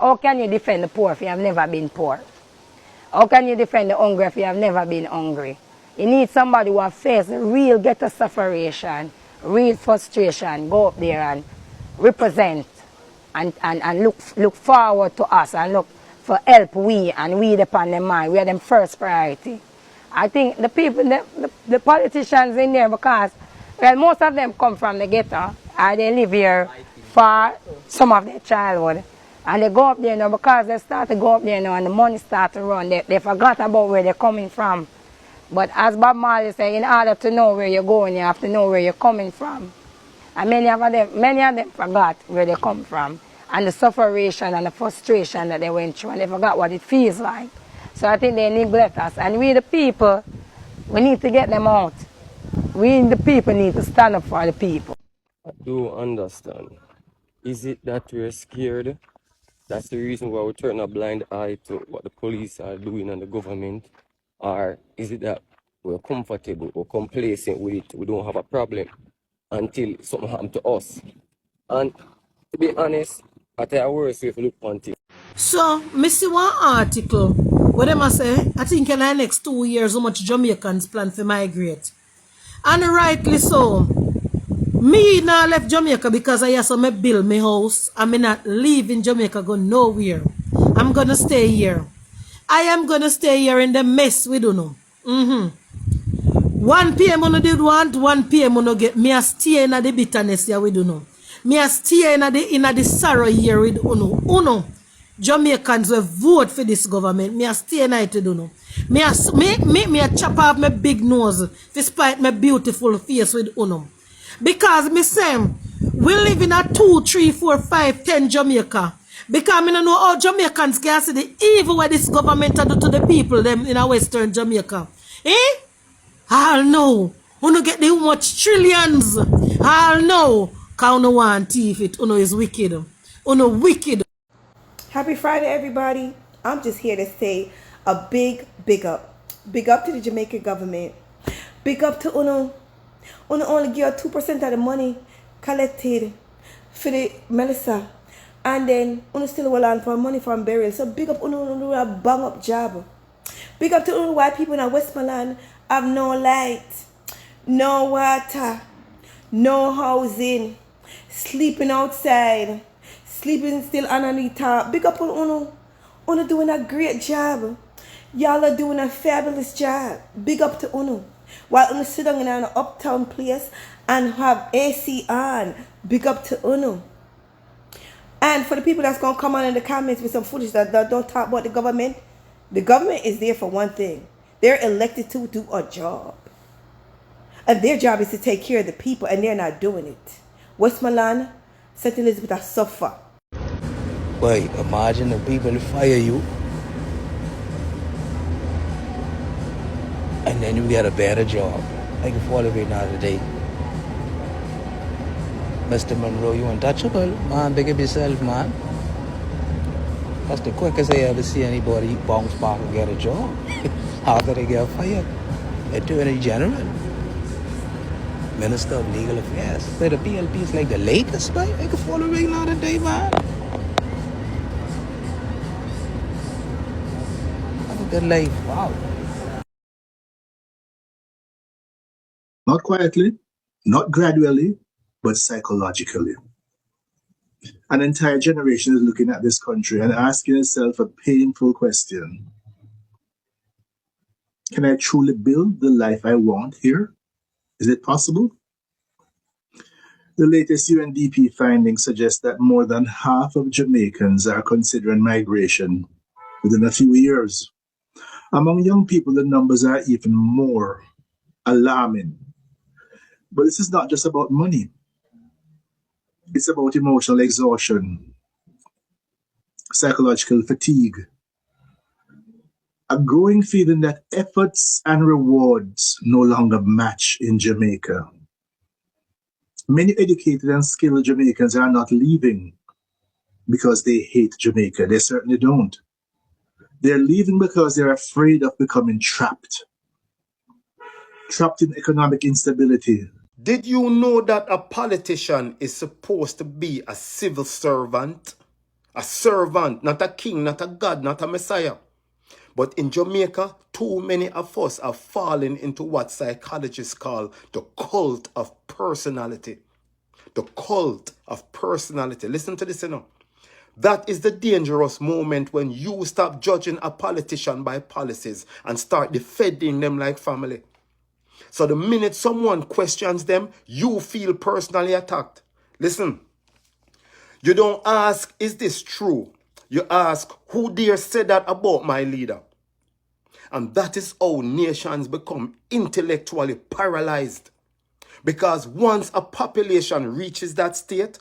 How can you defend the poor if you have never been poor? How can you defend the hungry if you have never been hungry? You need somebody who has faced real ghetto sufferation, real frustration, go up there and represent and look forward to us and look for help and we upon them mind. We are them first priority. I think the people, the politicians in there, because well, most of them come from the ghetto and they live here for some of their childhood. And they go up there now because they start to go up there now and the money start to run. They forgot about where they're coming from. But as Bob Marley said, in order to know where you're going, you have to know where you're coming from. And many of them forgot where they come from and the sufferation and the frustration that they went through, and they forgot what it feels like. So I think they neglect us. And we the people, we need to get them out. We the people need to stand up for the people. I do understand. Is it that we're scared? That's the reason why we turn a blind eye to what the police are doing and the government? Or is it that we're comfortable or complacent with it? We don't have a problem until something happens to us. And to be honest, I tell you worse if you look on it. So, I see one article where they say, I think in the next 2 years, how much Jamaicans plan to migrate. And rightly so. Me now left Jamaica because I have to build my house. I'm not leaving Jamaica, go nowhere. I'm going to stay here. I am going to stay here in the mess we don't know. 1 p.m. on did want, 1 p.m. on get. Me a stay in the bitterness here we don't know. Me a stay in the sorrow here with Uno. Jamaicans will vote for this government. Me a stay in it, don't know. Me a chop off my big nose despite my beautiful face with Uno. Because me say, we live in a 2, 3, 4, 5, 10 Jamaica. Because I don't know how Jamaicans can see the evil what this government do to the people them in a Western Jamaica. I'll know. Uno get the much trillions. I'll know. Because uno want thief it. Uno is wicked. Uno wicked. Happy Friday, everybody. I'm just here to say a big up. Big up to the Jamaican government. Big up to Uno. Uno only give 2% of the money collected for the Melissa. And then Uno still will on for money from burial. So big up Uno do a bang up job. Big up to Uno white people in Westmoreland have no light, no water, no housing, sleeping outside, sleeping still underneath top. Big up on Uno. Uno doing a great job. Y'all are doing a fabulous job. Big up to Uno. While Uno sit down in an uptown place and have AC on. Big up to Uno. And for the people that's going to come on in the comments with some footage that don't talk about the government is there for one thing. They're elected to do a job. And their job is to take care of the people, and they're not doing it. Westmoreland, St. Elizabeth are suffer. Boy, imagine the people fire you. And then you get a better job. Like you fall away now today. Mr. Monroe, you untouchable. Man, big up yourself, man. That's the quickest I ever see anybody bounce back and get a job. After they get fired. Attorney General. Minister of Legal Affairs. So the PLP is like the latest, right? I can fall away now today, man. Have a good life. Wow. Not quietly, not gradually, but psychologically. An entire generation is looking at this country and asking itself a painful question. Can I truly build the life I want here? Is it possible? The latest UNDP findings suggest that more than half of Jamaicans are considering migration within a few years. Among young people, the numbers are even more alarming. But this is not just about money. It's about emotional exhaustion, psychological fatigue, a growing feeling that efforts and rewards no longer match in Jamaica. Many educated and skilled Jamaicans are not leaving because they hate Jamaica. They certainly don't. They're leaving because they're afraid of becoming trapped in economic instability. Did you know that a politician is supposed to be a civil servant? A servant, not a king, not a God, not a Messiah. But in Jamaica, too many of us are falling into what psychologists call the cult of personality. The cult of personality. Listen to this, you know. That is the dangerous moment when you stop judging a politician by policies and start defending them like family. So the minute someone questions them, you feel personally attacked. Listen, you don't ask, is this true? You ask, who dare say that about my leader? And that is how nations become intellectually paralyzed. Because once a population reaches that state,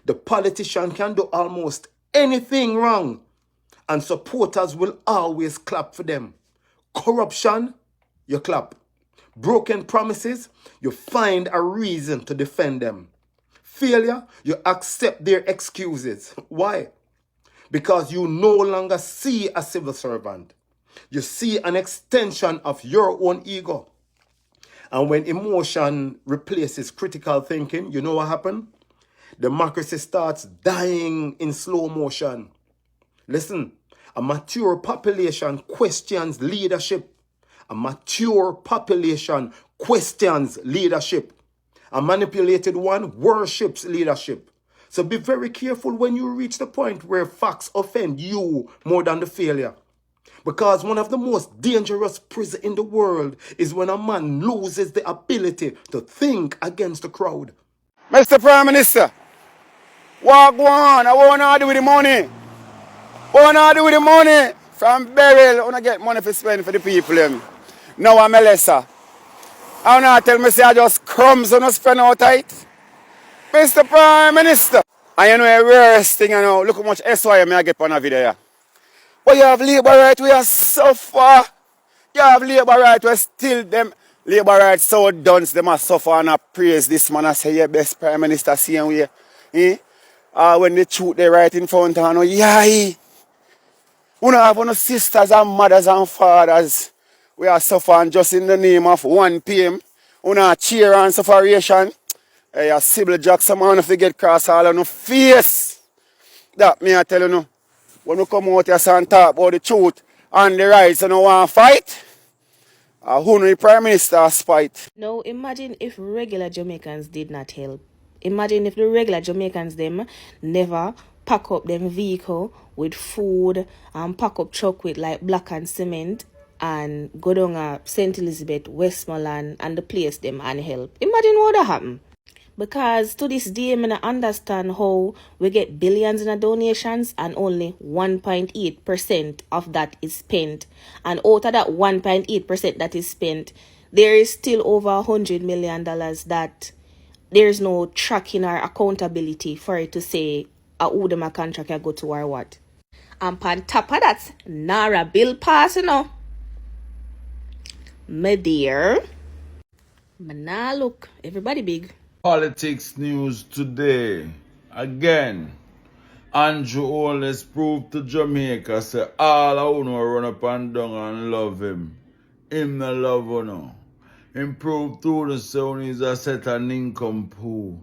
the politician can do almost anything wrong, and supporters will always clap for them. Corruption, you clap. Broken promises, you find a reason to defend them. Failure, you accept their excuses. Why? Because you no longer see a civil servant. You see an extension of your own ego. And when emotion replaces critical thinking, you know what happens? Democracy starts dying in slow motion. Listen, a mature population questions leadership. A mature population questions leadership. A manipulated one worships leadership. So be very careful when you reach the point where facts offend you more than the failure. Because one of the most dangerous prisons in the world is when a man loses the ability to think against the crowd. Mr. Prime Minister, what go on? I want to do with the money. What want to do with the money? From burial, I want to get money to spend for the people. Now I'm a lesser. I want to tell me say I just crumbs on spend out tight. Mr. Prime Minister. And you know the worst thing, you know, look how much SYM I get on a video. But you have labor right, we are so far. You have labor right, we still them labor rights so done, them are suffer and I praise this man. I say, yeah, best Prime Minister same way. When the truth they right in front of you, yeah. You don't have no sisters and mothers and fathers. We are suffering just in the name of 1 p.m. You know, cheer and sufferation. Hey, a Sybil Jackson man if they get cross all on the face. That me I tell you no. When you come out here and talk about the truth and the rights and you want to fight, who the Prime Minister spite. Now imagine if regular Jamaicans did not help. Imagine if the regular Jamaicans them never pack up them vehicle with food and pack up truck with like black and cement and go down a St. Elizabeth, Westmoreland and the place them and help. Imagine what would happen. Because to this day, I don't understand how we get billions in donations and only 1.8% of that is spent. And out of that 1.8% that is spent, there is still over $100 million that there's no tracking or accountability for it to say who the contract can go to or what. And on top of that, Nara bill pass, you know. My dear, but now look, everybody big. Politics news today. Again, Andrew always proved to Jamaica say all I wanna run up and down and love him. Him no love no. Improve to the sound is a set an income pool.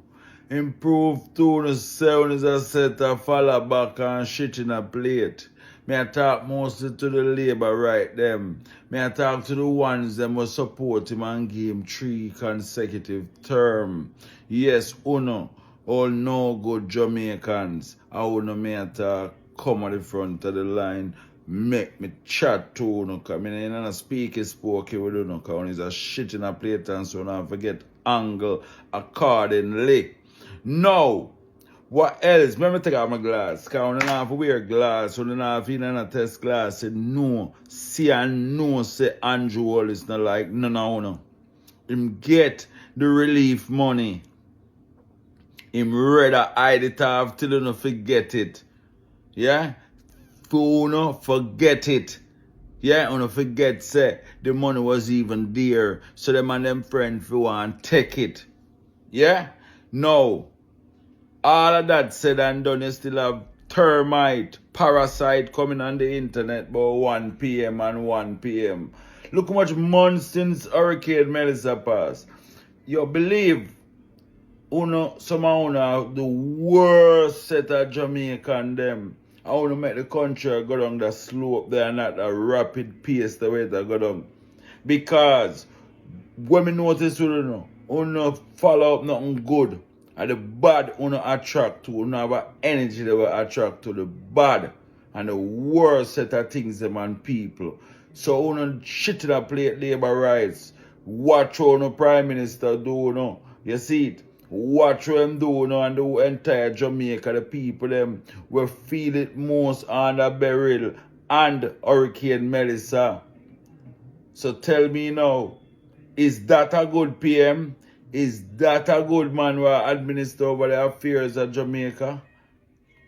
Improve to the sound is a set a fall back and shit in a plate. Me I talk mostly to the labor right them. Me I talk to the ones them who support him and give him 3 consecutive term. Yes, uno, all no good Jamaicans. I wanna me I talk come at the front of the line. Make me chat to uno, cause me ain't speak is spoken with uno, cause one is a shit in a plate and so now forget angle accordingly. No. What else? Let me take out my glass. Because I don't have to wear glass. I don't have to test glass. Say no. See and no say Andrew Wallace not like no. Him get the relief money. Him rather hide it off till you don't forget it. Yeah? For no forget it. Yeah? You don't forget say the money was even there. So them and them friends for want take it. Yeah? No. All of that said and done, you still have termite, parasite coming on the internet about 1 p.m. and 1 p.m. Look how much months since Hurricane Melissa passed. You believe some of the worst set of Jamaican them I want to make the country go down the slope there and not a rapid pace the way it go down. Because when me notice you know follow up nothing good. And the bad attract to, have an energy that will attract to the bad and the worst set of things them and people. So shit in a plate labor rights. Watch what Prime Minister do You see it? Watch what them do and the entire Jamaica, the people them will feel it most under Beryl and Hurricane Melissa. So tell me now, is that a good PM? Is that a good man who administer over the affairs of Jamaica?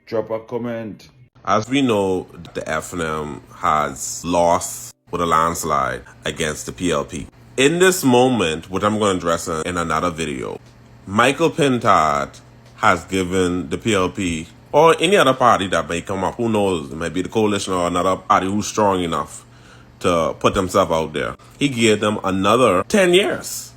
Drop a comment. As we know, the FNM has lost with a landslide against the PLP. In this moment, which I'm going to address in another video, Michael Pintard has given the PLP or any other party that may come up, who knows, it might be the coalition or another party who's strong enough to put themselves out there. He gave them another 10 years.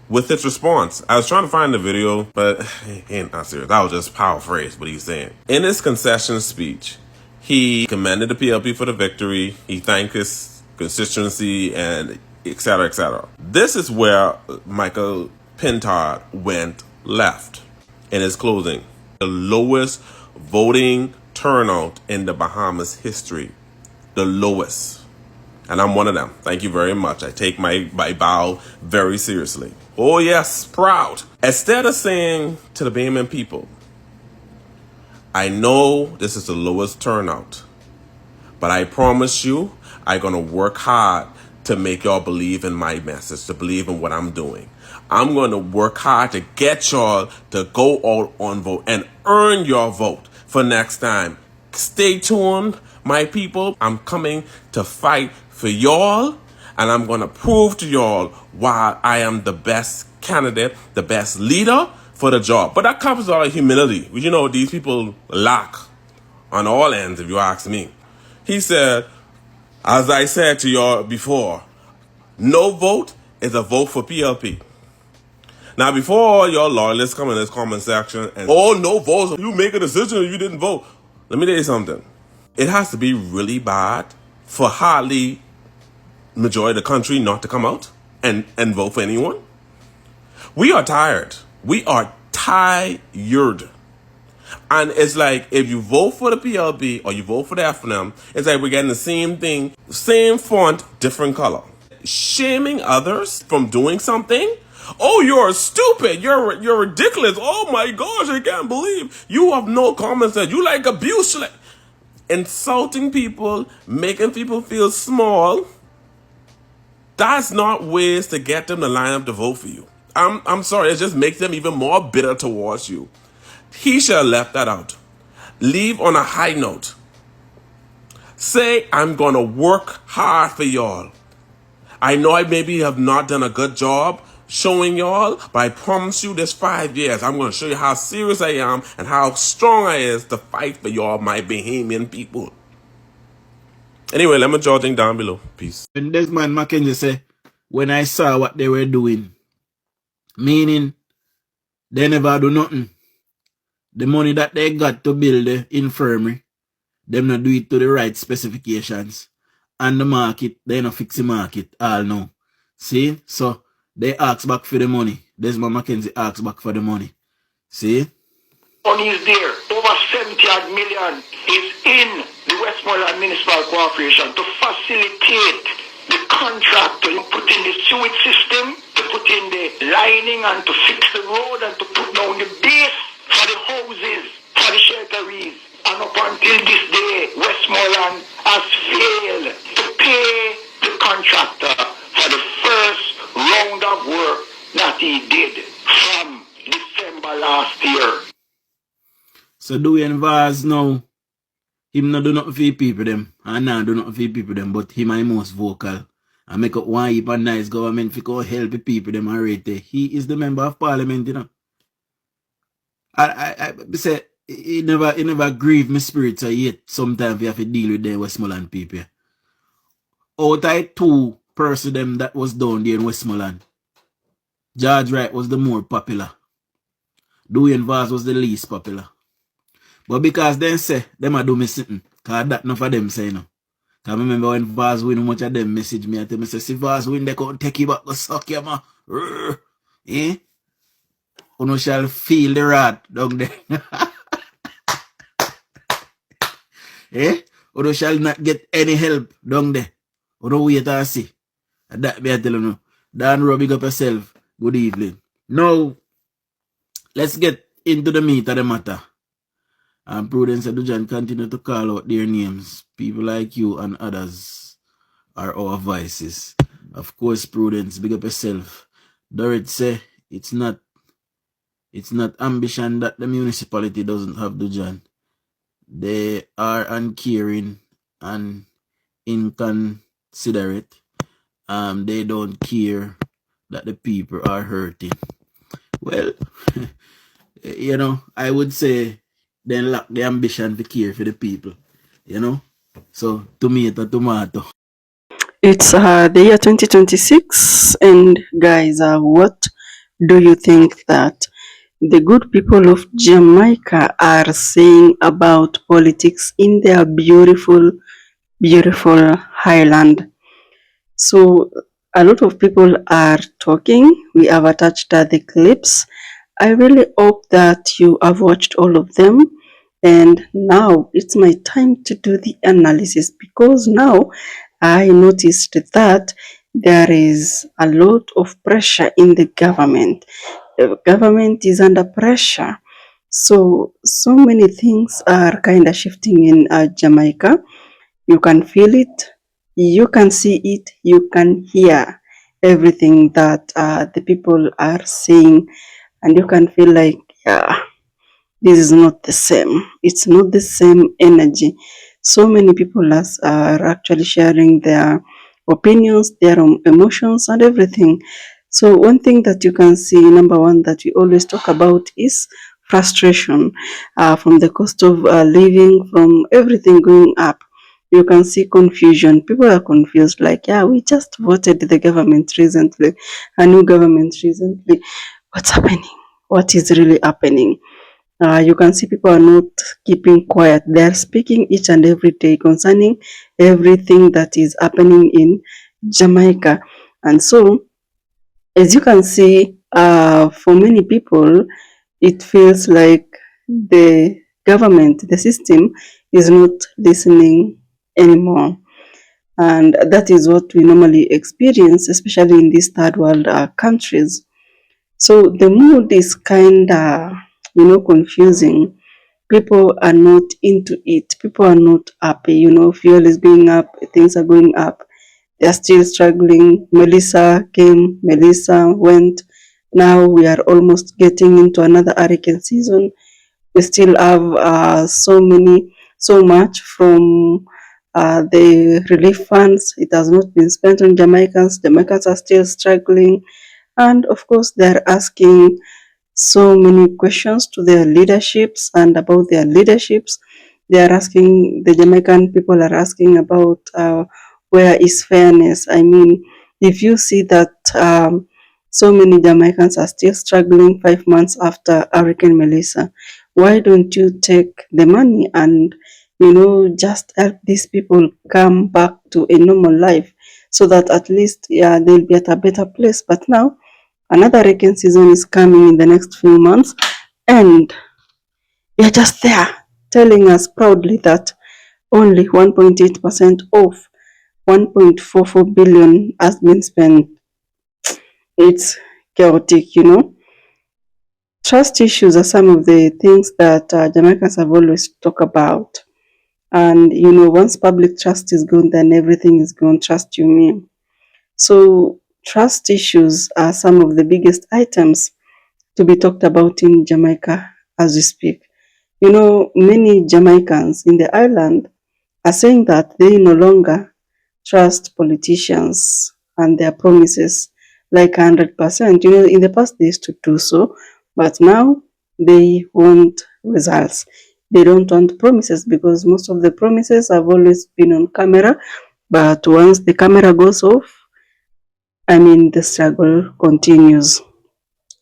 With its response. I was trying to find the video, but he ain't not serious. That was just paraphrase what he's saying. In his concession speech, he commended the PLP for the victory. He thanked his constituency and et cetera, et cetera. This is where Michael Pintard went left in his closing. The lowest voting turnout in the Bahamas history. The lowest. And I'm one of them. Thank you very much. I take my bow very seriously. Oh yes, proud. Instead of saying to the Bahamian people, I know this is the lowest turnout, but I promise you, I'm going to work hard to make y'all believe in my message, to believe in what I'm doing. I'm going to work hard to get y'all to go out on vote and earn your vote for next time. Stay tuned, my people. I'm coming to fight for y'all, and I'm going to prove to y'all why I am the best candidate, the best leader for the job. But that comes with all humility. You know, these people lack on all ends, if you ask me. He said, as I said to y'all before, no vote is a vote for PLP. Now, before y'all loyalists come in this comment section and, oh, no votes, you make a decision if you didn't vote. Let me tell you something. It has to be really bad for hardly majority of the country not to come out and vote for anyone. We are tired. We are tired. And it's like, if you vote for the PLP or you vote for the FNM, it's like we're getting the same thing, same font, different color. Shaming others from doing something. Oh, you're stupid. You're ridiculous. Oh my gosh, I can't believe you have no common sense. You like abuse. You like insulting people, making people feel small. That's not ways to get them to line up to vote for you. I'm sorry, it just makes them even more bitter towards you. He should have left that out. Leave on a high note. Say, I'm going to work hard for y'all. I know I maybe have not done a good job showing y'all, but I promise you this 5 years, I'm going to show you how serious I am and how strong I is to fight for y'all, my Bahamian people. Anyway, let me draw things down below. Peace. When Desmond Mackenzie say, when I saw what they were doing, meaning they never do nothing. The money that they got to build the infirmary, them not do it to the right specifications. And the market, they not fix the market all now. See? So, they ask back for the money. Desmond Mackenzie asks back for the money. See? Money is there. Over 70 odd million is in the Westmoreland Municipal Corporation to facilitate the contract to put in the sewage system, to put in the lining and to fix the road and to put down the base for the houses, for the shelteries. And up until this day, Westmoreland has failed to pay the contractor for the first round of work that he did from December last year. So doing Vaz now, him not do nothing for people them, and now do nothing for people them, but him is most vocal. And make up one heap of nice government for go help the people them and rate it. He is the member of parliament, you know. I say he never grieve my spirit, so yet sometimes we have to deal with the Westmoreland people. Out of 2 persons them that was down there in Westmoreland, George Wright was the more popular. Dwayne Vaz was the least popular. But because they say them a do me something Cause that enough of them say, you know. Cause I remember when Vaz win, how much of them message me, I tell me, say, see Vaz win, they can't take you back, go suck you, man. Eh? You shall feel the wrath down there. Eh? You shall not get any help down there. You wait and see. And that me I tell you, Dan Rowe, big up yourself. Good evening. Now, let's get into the meat of the matter. And Prudence and Dujan continue to call out their names. People like you and others are our vices. Of course, Prudence, big up yourself. Dorrit say it's not ambition that the municipality doesn't have, Dujan. They are uncaring and inconsiderate. They don't care that the people are hurting. Well, you know, I would say they lack the ambition to care for the people. You know? So, tomato. It's the year 2026, and guys, what do you think that the good people of Jamaica are saying about politics in their beautiful, beautiful highland? So, a lot of people are talking. We have attached the clips. I really hope that you have watched all of them. And now it's my time to do the analysis, because now I noticed that there is a lot of pressure in the government. The government is under pressure. So many things are kind of shifting in Jamaica. You can feel it, you can see it, you can hear everything that the people are saying, and you can feel like, yeah, this is not the same. It's not the same energy. So many people are actually sharing their opinions, their emotions, and everything. So one thing that you can see, number one, that we always talk about is frustration from the cost of living, from everything going up. You can see confusion. People are confused, like, yeah, we just voted the government recently, a new government recently. What's happening? What is really happening? You can see people are not keeping quiet. They are speaking each and every day concerning everything that is happening in Jamaica. And so, as you can see, for many people, it feels like the government, the system, is not listening anymore. And that is what we normally experience, especially in these third world countries. So the mood is kind of, confusing. People are not into it. People are not happy. Fuel is going up, things are going up. They are still struggling. Melissa came, Melissa went. Now we are almost getting into another hurricane season. We still have so much from the relief funds. It has not been spent on Jamaicans. Jamaicans are still struggling. And of course, they're asking so many questions to their leaderships and about their leaderships. They are asking, the Jamaican people are asking about where is fairness. I mean, if you see that so many Jamaicans are still struggling 5 months after Hurricane Melissa, why don't you take the money and, just help these people come back to a normal life, so that at least, they'll be at a better place. But now, another hurricane season is coming in the next few months, and you're just there telling us proudly that only 1.8% of 1.44 billion has been spent. It's chaotic, Trust issues are some of the things that Jamaicans have always talked about. And, once public trust is gone, then everything is gone, trust you me. So trust issues are some of the biggest items to be talked about in Jamaica as we speak. Many Jamaicans in the island are saying that they no longer trust politicians and their promises like 100%. In the past they used to do so, but now they want results. They don't want promises, because most of the promises have always been on camera, but once the camera goes off, the struggle continues.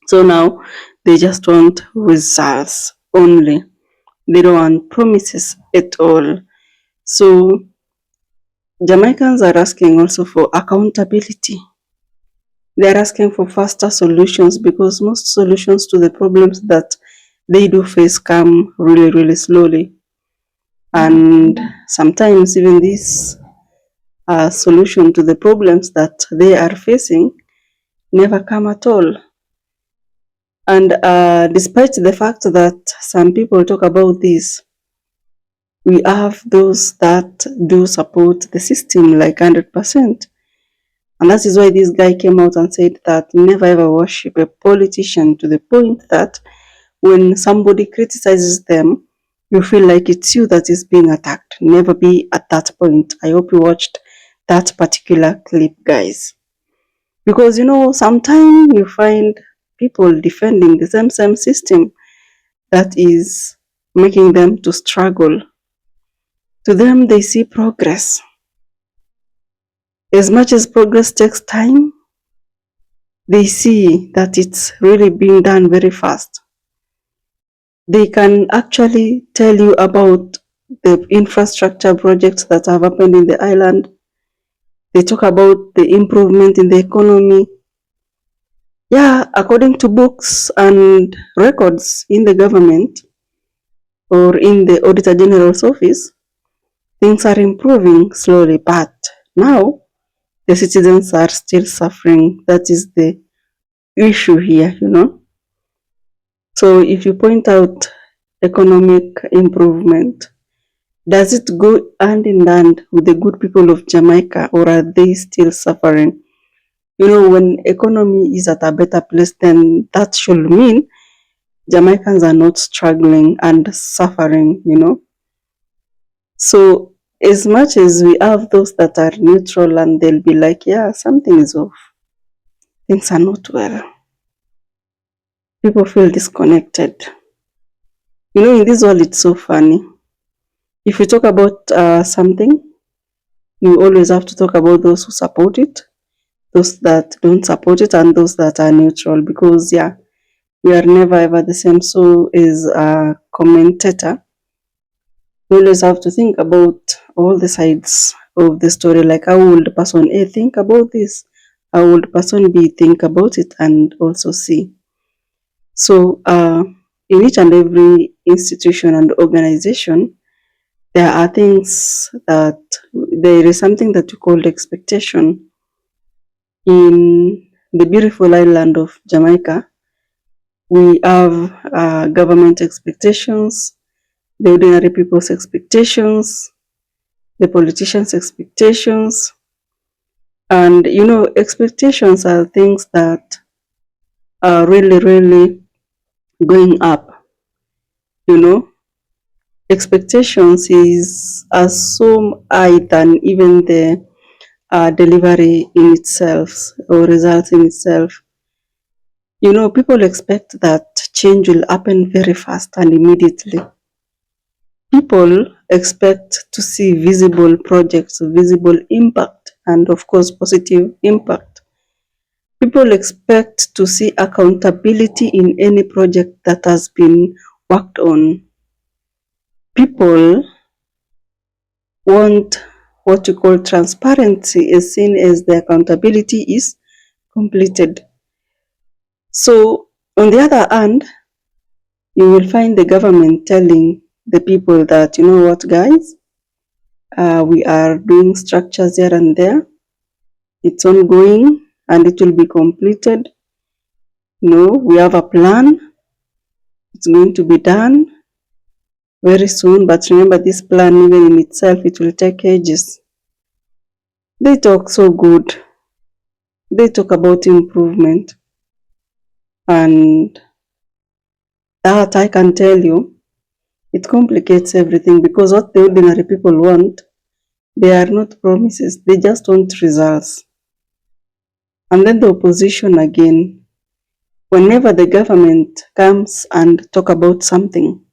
So now they just want results only. They don't want promises at all. So Jamaicans are asking also for accountability. They're asking for faster solutions because most solutions to the problems that they do face come really, really slowly. And sometimes even this solution to the problems that they are facing never come at all. And despite the fact that some people talk about this, we have those that do support the system like 100%. And that is why this guy came out and said that never ever worship a politician, to the point that when somebody criticizes them, you feel like it's you that is being attacked. Never be at that point. I hope you watched that particular clip, guys. Because sometimes you find people defending the same system that is making them to struggle. To them, they see progress. As much as progress takes time, they see that it's really being done very fast. They can actually tell you about the infrastructure projects that have happened in the island. They talk about the improvement in the economy. Yeah, according to books and records in the government or in the Auditor General's office, things are improving slowly, but now the citizens are still suffering. That is the issue here. So if you point out economic improvement, does it go hand in hand with the good people of Jamaica, or are they still suffering? When economy is at a better place, then that should mean Jamaicans are not struggling and suffering, So as much as we have those that are neutral and they'll be like, yeah, something is off, things are not well, people feel disconnected. In this world, it's so funny. If you talk about something, you always have to talk about those who support it, those that don't support it, and those that are neutral, because we are never ever the same. So as a commentator, you always have to think about all the sides of the story, like how would person A think about this, how would person B think about it, and also see. So in each and every institution and organization, there are things that there is something that we call expectation. In the beautiful island of Jamaica, we have government expectations, the ordinary people's expectations, the politicians' expectations. And expectations are things that are really, really going up. Expectations are so high than even the delivery in itself or results in itself. People expect that change will happen very fast and immediately. People expect to see visible projects, visible impact, and of course, positive impact. People expect to see accountability in any project that has been worked on. People want what you call transparency as soon as the accountability is completed. So, on the other hand, you will find the government telling the people that, what, guys, we are doing structures here and there. It's ongoing and it will be completed. We have a plan. It's going to be done very soon. But remember, this plan, even in itself, it will take ages. They talk so good. They talk about improvement. And that, I can tell you, it complicates everything, because what the ordinary people want, they are not promises. They just want results. And then the opposition again, whenever the government comes and talk about something,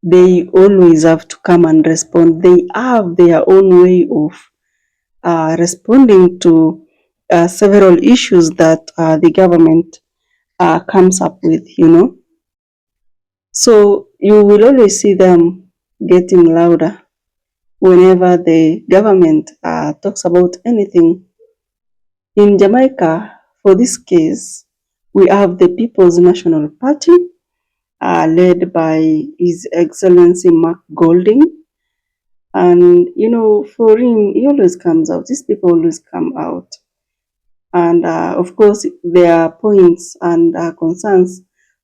they always have to come and respond. They have their own way of responding to several issues that the government comes up with, So you will always see them getting louder whenever the government talks about anything. In Jamaica, for this case, we have the People's National Party, led by His Excellency Mark Golding. And, for him, he always comes out. These people always come out. And, of course, their points and concerns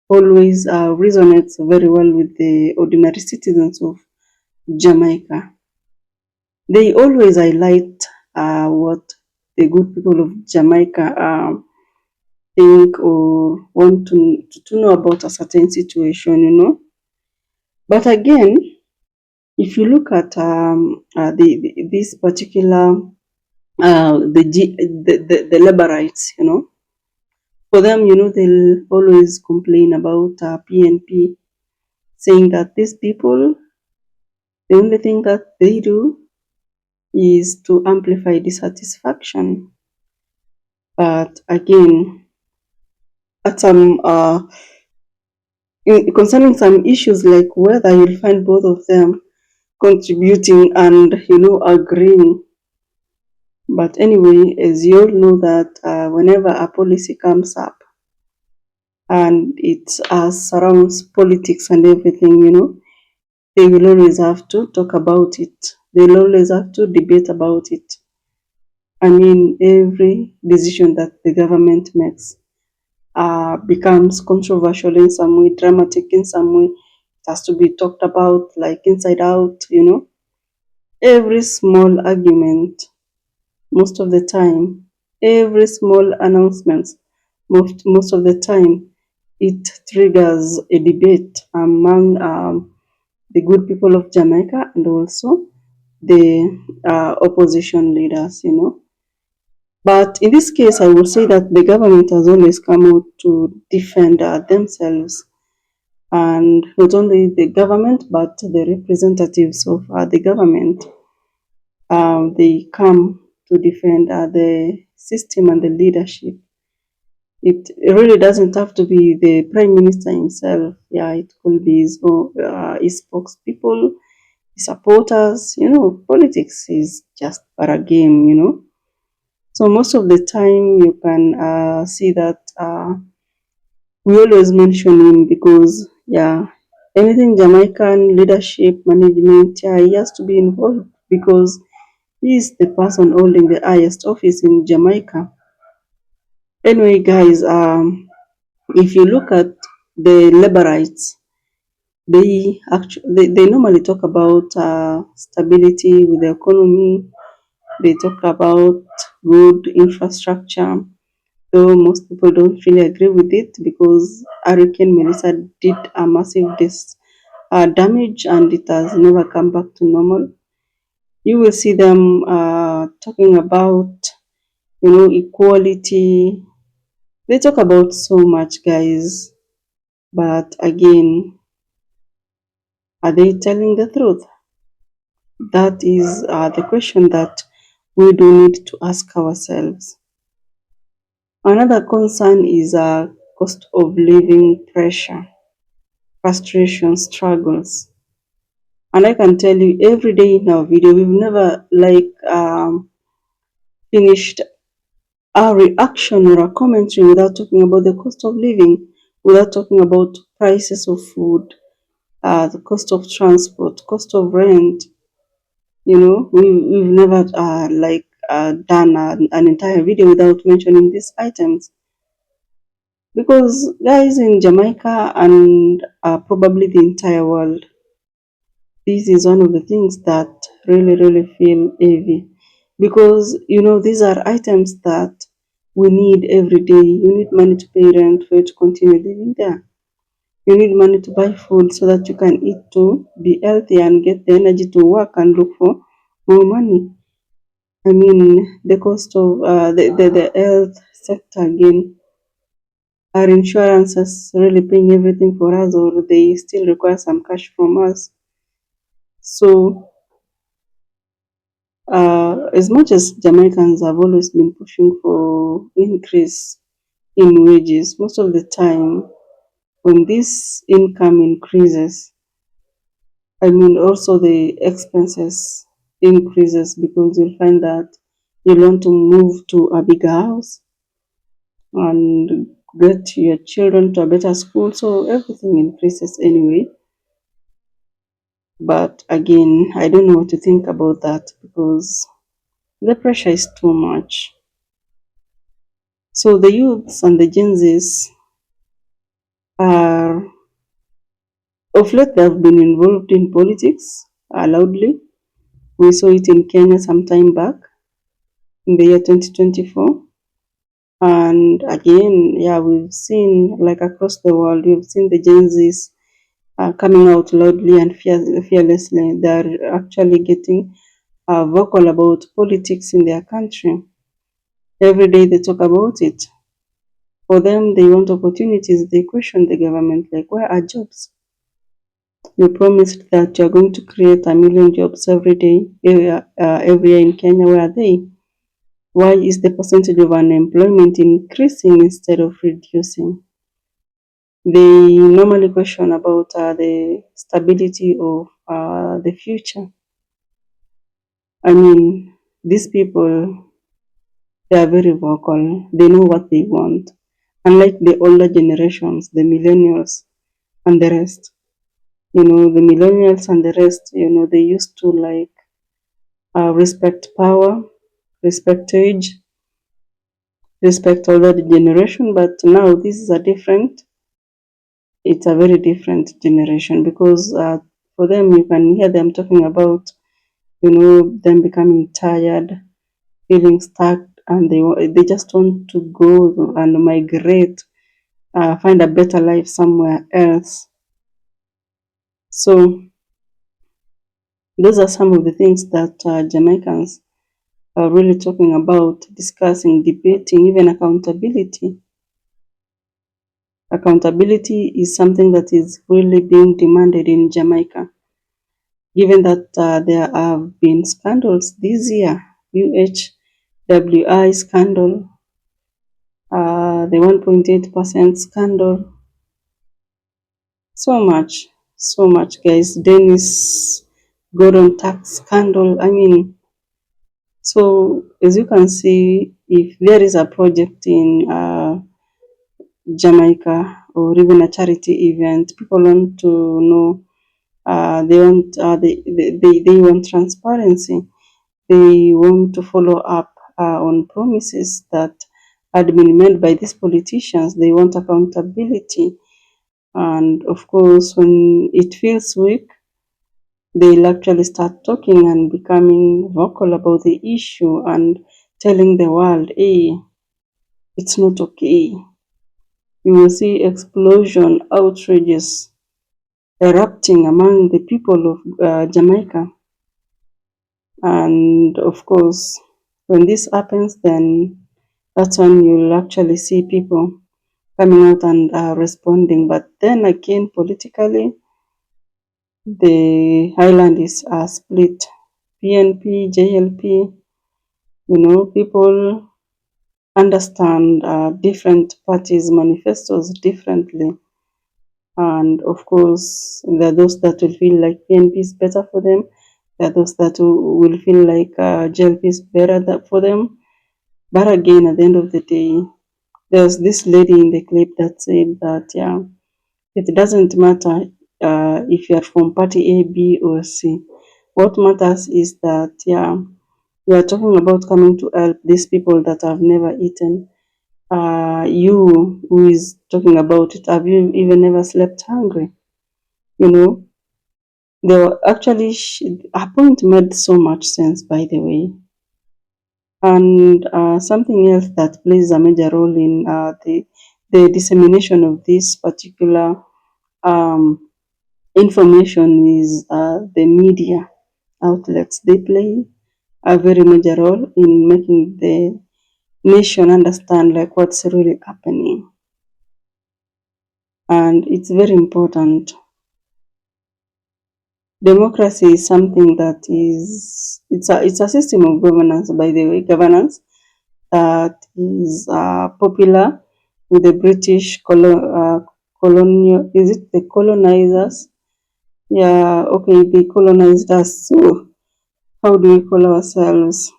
always resonates very well with the ordinary citizens of Jamaica. They always highlight what the good people of Jamaica think or want to know about a certain situation, But again, if you look at this particular the Laborites, for them, they'll always complain about PNP, saying that these people, the only thing that they do is to amplify dissatisfaction. But again, at some concerning some issues like weather, you'll find both of them contributing and agreeing. But anyway, as you all know that whenever a policy comes up and it surrounds politics and everything, they will always have to talk about it. They'll always have to debate about it. I mean, every decision that the government makes becomes controversial in some way, dramatic in some way. It has to be talked about like inside out, Every small argument, most of the time, every small announcement, most of the time, it triggers a debate among the good people of Jamaica and also the opposition leaders, But in this case, I would say that the government has always come out to defend themselves, and not only the government but the representatives of the government. They come to defend the system and the leadership. It really doesn't have to be the prime minister himself. Yeah, it could be his spokespeople, his supporters. Politics is just but a game. So most of the time, you can see that we always mention him because, anything Jamaican leadership management, he has to be involved because he is the person holding the highest office in Jamaica. Anyway, guys, if you look at the Laborites, they normally talk about stability with the economy. They talk about good infrastructure, though most people don't really agree with it because Hurricane Melissa did a massive damage and it has never come back to normal. You will see them talking about, equality. They talk about so much, guys. But again, are they telling the truth? That is the question that we do need to ask ourselves. Another concern is cost of living pressure, frustration, struggles. And I can tell you every day in our video, we've never finished a reaction or a commentary without talking about the cost of living, without talking about prices of food, the cost of transport, cost of rent. We've never done an entire video without mentioning these items. Because guys, in Jamaica and probably the entire world, this is one of the things that really, really feel heavy. Because, these are items that we need every day. You need money to pay rent for you to continue living there. You need money to buy food so that you can eat to be healthy and get the energy to work and look for more money. I mean, the cost of the health sector again. Our insurance is really paying everything for us, or they still require some cash from us. So, as much as Jamaicans have always been pushing for increase in wages, most of the time, when this income increases, I mean also the expenses increases because you'll find that you'll want to move to a bigger house and get your children to a better school, so everything increases anyway. But again, I don't know what to think about that because the pressure is too much. So the youths and the Gen Zs are, of late, they have been involved in politics loudly. We saw it in Kenya some time back in the year 2024. And again, yeah, we've seen, like across the world, we've seen the Gen Zs coming out loudly and fearlessly. They're actually getting vocal about politics in their country. Every day they talk about it. For them, they want opportunities. They question the government, like, where are jobs? You promised that you're going to create 1 million jobs every day, every year in Kenya. Where are they? Why is the percentage of unemployment increasing instead of reducing? They normally question about the stability of the future. I mean, these people, they are very vocal. They know what they want. Unlike the older generations, the millennials and the rest. The millennials and the rest, they used to like respect power, respect age, respect older generation. But now this is it's a very different generation because for them, you can hear them talking about, them becoming tired, feeling stuck, and they just want to go and migrate, find a better life somewhere else. So those are some of the things that Jamaicans are really talking about, discussing, debating, even accountability. Accountability is something that is really being demanded in Jamaica, given that there have been scandals this year, UHWI scandal, the 1.8% scandal, so much, guys. Dennis Gordon tax scandal. I mean, so as you can see, if there is a project in Jamaica or even a charity event, people want to know. They want transparency. They want to follow up on promises that had been made by these politicians. They want accountability. And of course, when it feels weak, they'll actually start talking and becoming vocal about the issue and telling the world, hey, it's not okay. You will see explosion, outrages erupting among the people of Jamaica. And of course, when this happens, then that's when you'll actually see people coming out and responding. But then again, politically, the island is split. PNP, JLP, people understand different parties' manifestos differently. And of course, there are those that will feel like PNP is better for them. There are those that will feel like JLP is better for them. But again, at the end of the day, there's this lady in the clip that said that, yeah, it doesn't matter if you're from party A, B, or C. What matters is that, yeah, we are talking about coming to help these people that have never eaten. You who is talking about it, have you even ever slept hungry? They were actually, her point made so much sense, by the way. And something else that plays a major role in the dissemination of this particular information is the media outlets. They play a very major role in making the nation understand like what's really happening. And it's very important. Democracy is something that it's a system of governance, by the way, that is popular with the British colonial, is it the colonizers? Yeah, okay, they colonized us. So how do we call ourselves?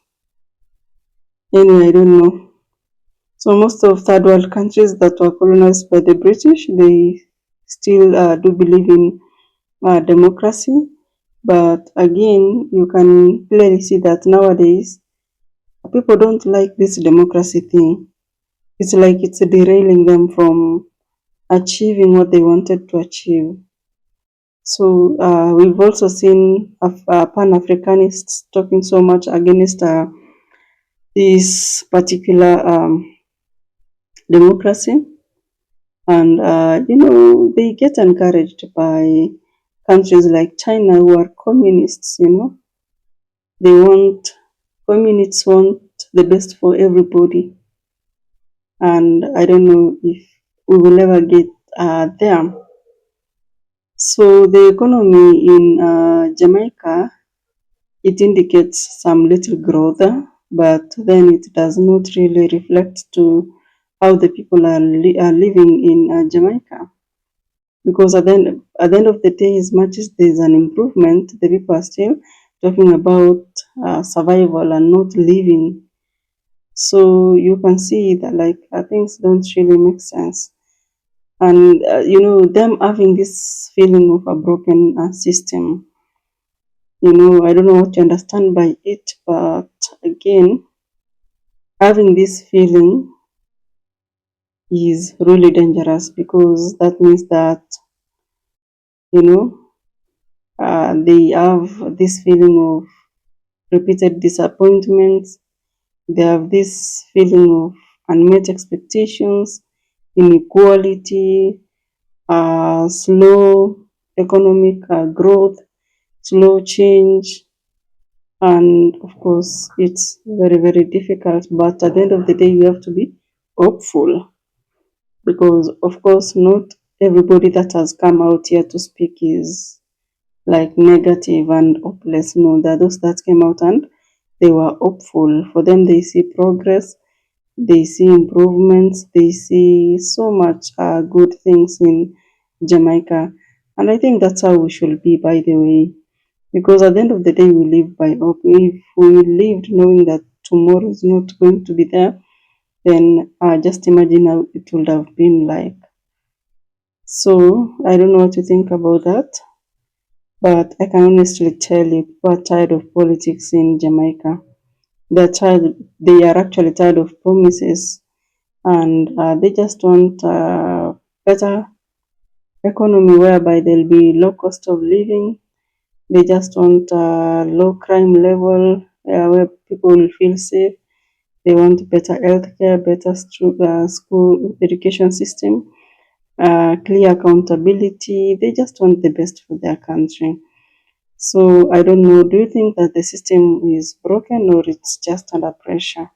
Anyway, I don't know. So most of third world countries that were colonized by the British, they still do believe in democracy. But again, you can clearly see that nowadays people don't like this democracy thing. It's like it's derailing them from achieving what they wanted to achieve. So we've also seen Pan-Africanists talking so much against this particular democracy, and they get encouraged by countries like China who are communists. Communists want the best for everybody, and I don't know if we will ever get there. So the economy in Jamaica, it indicates some little growth, but then it does not really reflect to how the people are living in Jamaica. Because at the end of the day, as much as there's an improvement, the people are still talking about survival and not living. So you can see that things don't really make sense. And them having this feeling of a broken system. I don't know what you understand by it, but again, having this feeling is really dangerous, because that means that they have this feeling of repeated disappointments. They have this feeling of unmet expectations, inequality, slow economic growth, slow change, and of course it's very, very difficult. But at the end of the day, you have to be hopeful, because of course not everybody that has come out here to speak is like negative and hopeless. No, there are those that came out and they were hopeful. For them, they see progress, they see improvements, they see so much good things in Jamaica. And I think that's how we should be, by the way, because at the end of the day, we live by hope. If we lived knowing that tomorrow is not going to be there, then just imagine how it would have been like. So I don't know what you think about that, but I can honestly tell you, people are tired of politics in Jamaica. They are actually tired of promises, and they just want better economy whereby there'll be low cost of living. They just want low crime level, where people will feel safe. They want better healthcare, better school education system, clear accountability. They just want the best for their country. So I don't know. Do you think that the system is broken, or it's just under pressure?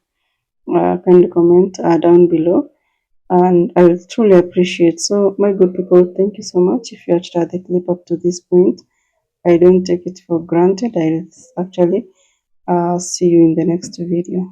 Kindly comment down below, and I will truly appreciate. So my good people, thank you so much. If you watched the clip up to this point, I don't take it for granted. I'll actually see you in the next video.